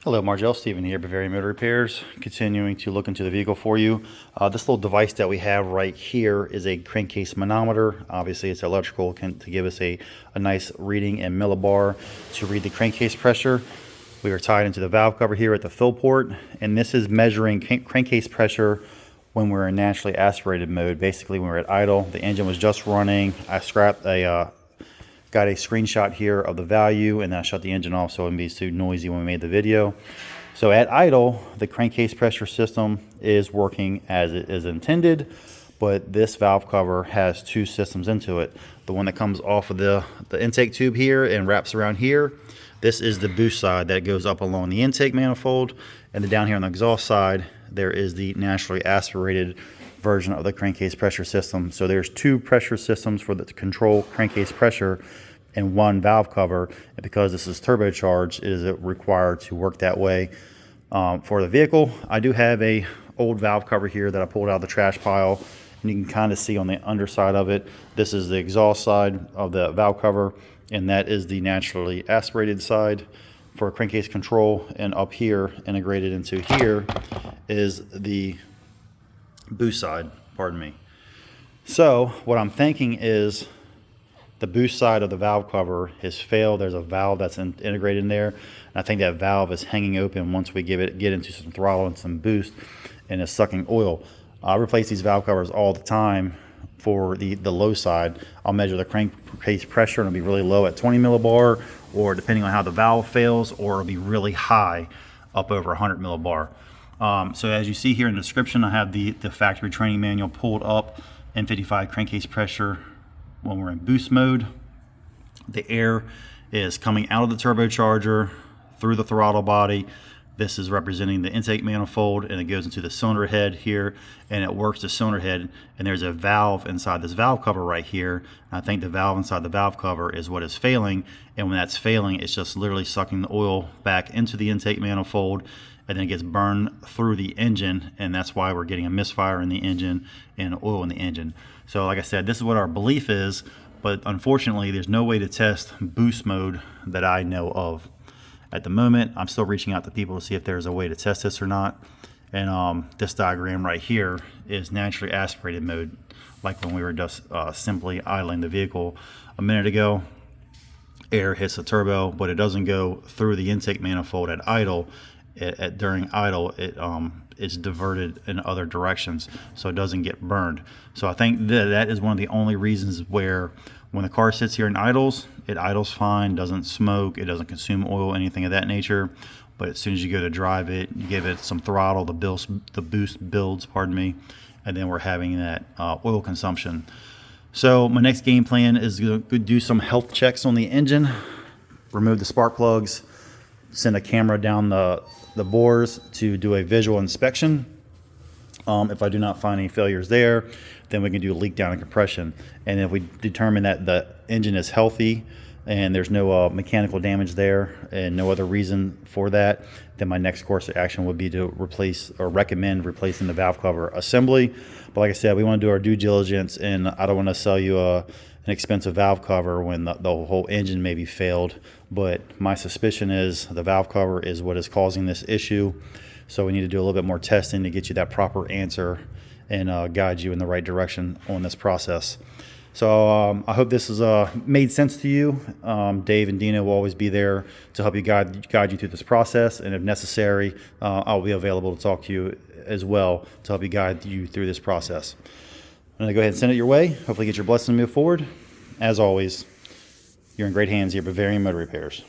Hello, Margell, Stephen here, Bavarian Motor Repairs, continuing to look into the vehicle for you. This little device that we have right here is a crankcase manometer. Obviously, it's electrical to give us a nice reading in millibar to read the crankcase pressure. We are tied into the valve cover here at the fill port, and this is measuring crankcase pressure when we're in naturally aspirated mode. Basically, when we're at idle, the engine was just running. I got a screenshot here of the value, and then I shut the engine off so it wouldn't be too noisy when we made the video. So at idle, the crankcase pressure system is working as it is intended, but this valve cover has two systems into it. The one that comes off of the intake tube here and wraps around here, this is the boost side that goes up along the intake manifold, and then down here on the exhaust side, there is the naturally aspirated version of the crankcase pressure system. So there's two pressure systems for the control crankcase pressure and one valve cover, and because this is turbocharged, it is required to work that way for the vehicle. I do have a old valve cover here that I pulled out of the trash pile, and you can kind of see on the underside of it, this is the exhaust side of the valve cover, and that is the naturally aspirated side for crankcase control, and up here integrated into here is the boost side, pardon me. So what I'm thinking is the boost side of the valve cover has failed. There's a valve that's integrated in there, and I think that valve is hanging open once we get into some throttle and some boost, and it's sucking oil. I replace these valve covers all the time. For the low side, I'll measure the crankcase pressure, and it'll be really low at 20 millibar, or depending on how the valve fails, or it'll be really high up over 100 millibar. So as you see here in the description, I have the factory training manual pulled up. N55 crankcase pressure when we're in boost mode. The air is coming out of the turbocharger through the throttle body. This is representing the intake manifold, and it goes into the cylinder head here, and it works the cylinder head, and there's a valve inside this valve cover right here. I think the valve inside the valve cover is what is failing, and when that's failing, it's just literally sucking the oil back into the intake manifold, and then it gets burned through the engine, and that's why we're getting a misfire in the engine and oil in the engine. So like I said, this is what our belief is, but unfortunately there's no way to test boost mode that I know of. At the moment, I'm still reaching out to people to see if there's a way to test this or not. And this diagram right here is naturally aspirated mode, like when we were just simply idling the vehicle a minute ago. Air hits the turbo, but it doesn't go through the intake manifold at idle. During idle, it's diverted in other directions, so it doesn't get burned. So I think that is one of the only reasons where when the car sits here and idles, it idles fine, doesn't smoke, it doesn't consume oil, anything of that nature. But as soon as you go to drive it, you give it some throttle, the boost builds, pardon me, and then we're having that oil consumption. So my next game plan is to do some health checks on the engine, remove the spark plugs, send a camera down the bores to do a visual inspection. If I do not find any failures there, then we can do a leak down and compression. And if we determine that the engine is healthy and there's no mechanical damage there and no other reason for that, then my next course of action would be to replace or recommend replacing the valve cover assembly. But like I said, we want to do our due diligence, and I don't want to sell you an expensive valve cover when the whole engine may be failed. But my suspicion is the valve cover is what is causing this issue. So we need to do a little bit more testing to get you that proper answer and guide you in the right direction on this process. So I hope this has made sense to you. Dave and Dina will always be there to help you guide you through this process, and if necessary, I'll be available to talk to you as well to help you guide you through this process. I'm going to go ahead and send it your way. Hopefully get your blessing and move forward. As always, you're in great hands here at Bavarian Motor Repairs.